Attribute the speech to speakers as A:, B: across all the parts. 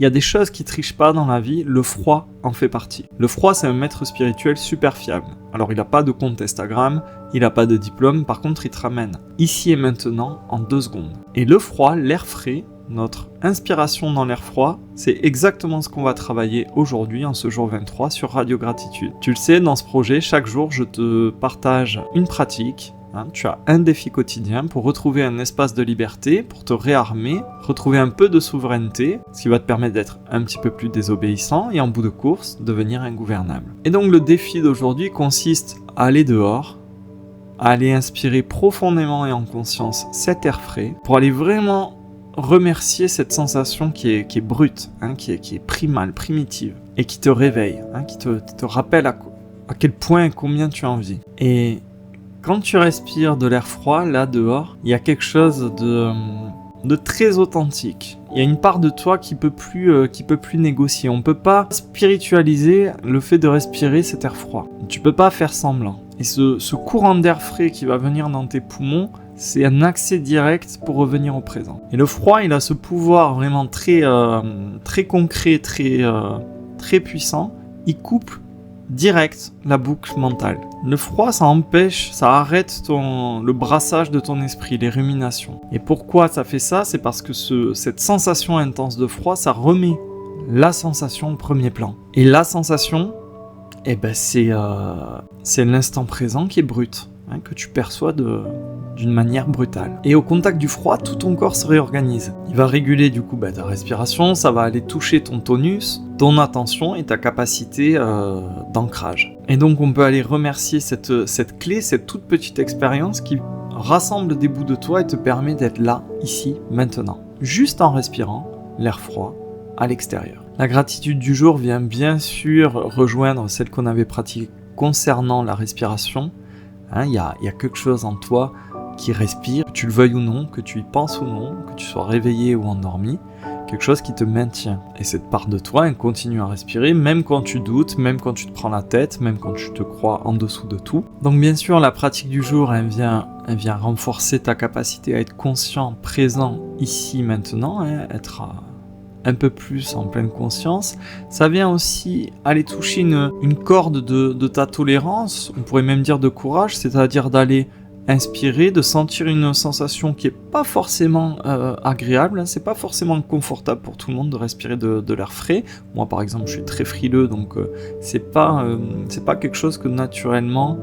A: il y a des choses qui trichent pas dans la vie, le froid en fait partie. Le froid, c'est un maître spirituel super fiable. Alors, il n'a pas de compte Instagram, il n'a pas de diplôme, par contre, il te ramène ici et maintenant en 2 secondes. Et le froid, l'air frais, notre inspiration dans l'air froid, c'est exactement ce qu'on va travailler aujourd'hui, en ce jour 23, sur Radio Gratitude. Tu le sais, dans ce projet, chaque jour, je te partage une pratique. Tu as un défi quotidien pour retrouver un espace de liberté, pour te réarmer, retrouver un peu de souveraineté, ce qui va te permettre d'être un petit peu plus désobéissant et en bout de course, devenir ingouvernable. Et donc le défi d'aujourd'hui consiste à aller dehors, à aller inspirer profondément et en conscience cet air frais, pour aller vraiment remercier cette sensation qui est brute, qui est primale, primitive, et qui te réveille, qui te rappelle à quel point et combien tu as envie. Et quand tu respires de l'air froid, là, dehors, il y a quelque chose de très authentique. Il y a une part de toi qui peut plus négocier. On peut pas spiritualiser le fait de respirer cet air froid. Tu peux pas faire semblant. Et ce courant d'air frais qui va venir dans tes poumons, c'est un accès direct pour revenir au présent. Et le froid, il a ce pouvoir vraiment très concret, très puissant. Il coupe direct la boucle mentale. Le froid, ça arrête le brassage de ton esprit, les ruminations. Et pourquoi ça fait ça ? C'est parce que cette sensation intense de froid, ça remet la sensation au premier plan. Et la sensation, c'est l'instant présent qui est brut, que tu perçois d'une manière brutale. Et au contact du froid, tout ton corps se réorganise. Il va réguler du coup ta respiration, ça va aller toucher ton tonus, ton attention et ta capacité d'ancrage. Et donc on peut aller remercier cette clé, cette toute petite expérience qui rassemble des bouts de toi et te permet d'être là, ici, maintenant. Juste en respirant l'air froid à l'extérieur. La gratitude du jour vient bien sûr rejoindre celle qu'on avait pratiquée concernant la respiration. Il y a quelque chose en toi qui respire, que tu le veuilles ou non, que tu y penses ou non, que tu sois réveillé ou endormi, quelque chose qui te maintient. Et cette part de toi, elle continue à respirer, même quand tu doutes, même quand tu te prends la tête, même quand tu te crois en dessous de tout. Donc bien sûr, la pratique du jour, elle vient renforcer ta capacité à être conscient, présent, ici, maintenant, être un peu plus en pleine conscience. Ça vient aussi aller toucher une corde de ta tolérance, on pourrait même dire de courage, c'est-à-dire d'aller inspirer, de sentir une sensation qui est pas forcément agréable, c'est pas forcément confortable pour tout le monde de respirer de l'air frais. Moi par exemple je suis très frileux, donc c'est pas quelque chose que naturellement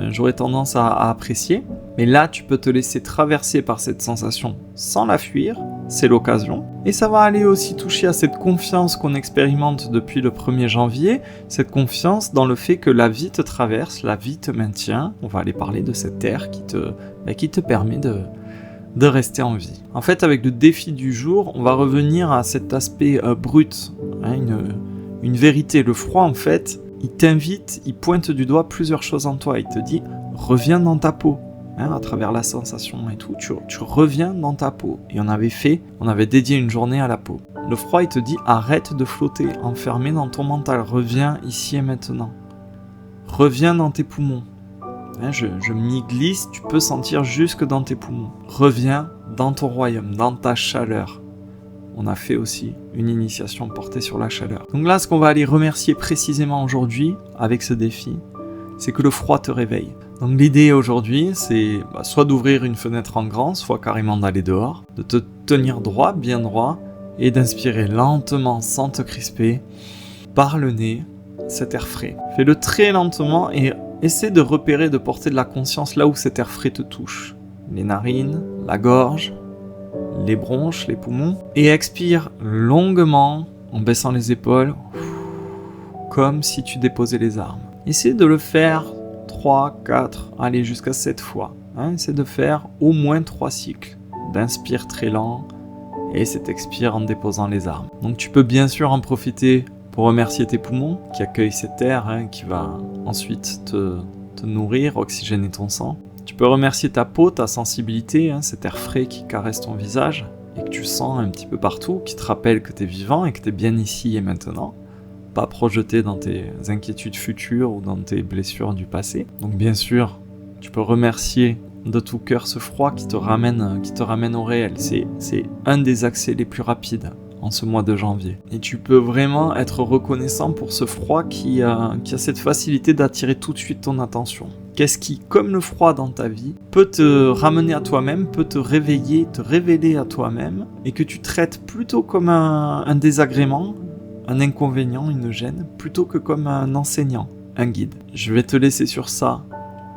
A: j'aurais tendance à apprécier. Mais là, tu peux te laisser traverser par cette sensation sans la fuir, c'est l'occasion. Et ça va aller aussi toucher à cette confiance qu'on expérimente depuis le 1er janvier, cette confiance dans le fait que la vie te traverse, la vie te maintient. On va aller parler de cet air qui te permet de rester en vie. En fait, avec le défi du jour, on va revenir à cet aspect brut, une vérité. Le froid, en fait, il t'invite, il pointe du doigt plusieurs choses en toi. Il te dit, reviens dans ta peau. À travers la sensation et tout, tu reviens dans ta peau. Et on avait dédié une journée à la peau. Le froid, il te dit, arrête de flotter, enfermé dans ton mental, reviens ici et maintenant. Reviens dans tes poumons. Je m'y glisse, tu peux sentir jusque dans tes poumons. Reviens dans ton royaume, dans ta chaleur. On a fait aussi une initiation portée sur la chaleur. Donc là, ce qu'on va aller remercier précisément aujourd'hui, avec ce défi, c'est que le froid te réveille. Donc l'idée aujourd'hui, c'est soit d'ouvrir une fenêtre en grand, soit carrément d'aller dehors, de te tenir droit, bien droit, et d'inspirer lentement, sans te crisper, par le nez, cet air frais. Fais-le très lentement et essaie de repérer, de porter de la conscience là où cet air frais te touche. Les narines, la gorge, les bronches, les poumons. Et expire longuement, en baissant les épaules, comme si tu déposais les armes. Essaie de le faire 3, 4, allez jusqu'à 7 fois. Essaie de faire au moins 3 cycles. D'inspire très lent et cet expire en déposant les armes. Donc tu peux bien sûr en profiter pour remercier tes poumons qui accueillent cet air qui va ensuite te nourrir, oxygéner ton sang. Tu peux remercier ta peau, ta sensibilité, cet air frais qui caresse ton visage et que tu sens un petit peu partout, qui te rappelle que tu es vivant et que tu es bien ici et maintenant. Pas projeté dans tes inquiétudes futures ou dans tes blessures du passé. Donc bien sûr, tu peux remercier de tout cœur ce froid qui te ramène au réel. C'est un des accès les plus rapides en ce mois de janvier. Et tu peux vraiment être reconnaissant pour ce froid qui a cette facilité d'attirer tout de suite ton attention. Qu'est-ce qui, comme le froid dans ta vie, peut te ramener à toi-même, peut te réveiller, te révéler à toi-même, et que tu traites plutôt comme un désagrément, un inconvénient, une gêne, plutôt que comme un enseignant, un guide. Je vais te laisser sur ça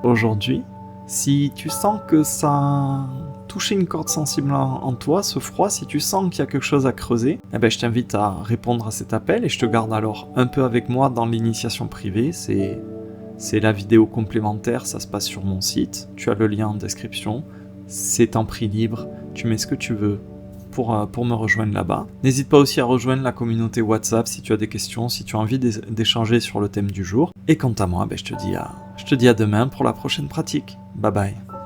A: aujourd'hui. Si tu sens que ça a touché une corde sensible en toi, ce froid, si tu sens qu'il y a quelque chose à creuser, eh ben, je t'invite à répondre à cet appel et je te garde alors un peu avec moi dans l'initiation privée. C'est la vidéo complémentaire, ça se passe sur mon site. Tu as le lien en description. C'est en prix libre. Tu mets ce que tu veux pour me rejoindre là-bas. N'hésite pas aussi à rejoindre la communauté WhatsApp si tu as des questions, si tu as envie d'échanger sur le thème du jour. Et quant à moi, je te dis à demain pour la prochaine pratique. Bye bye.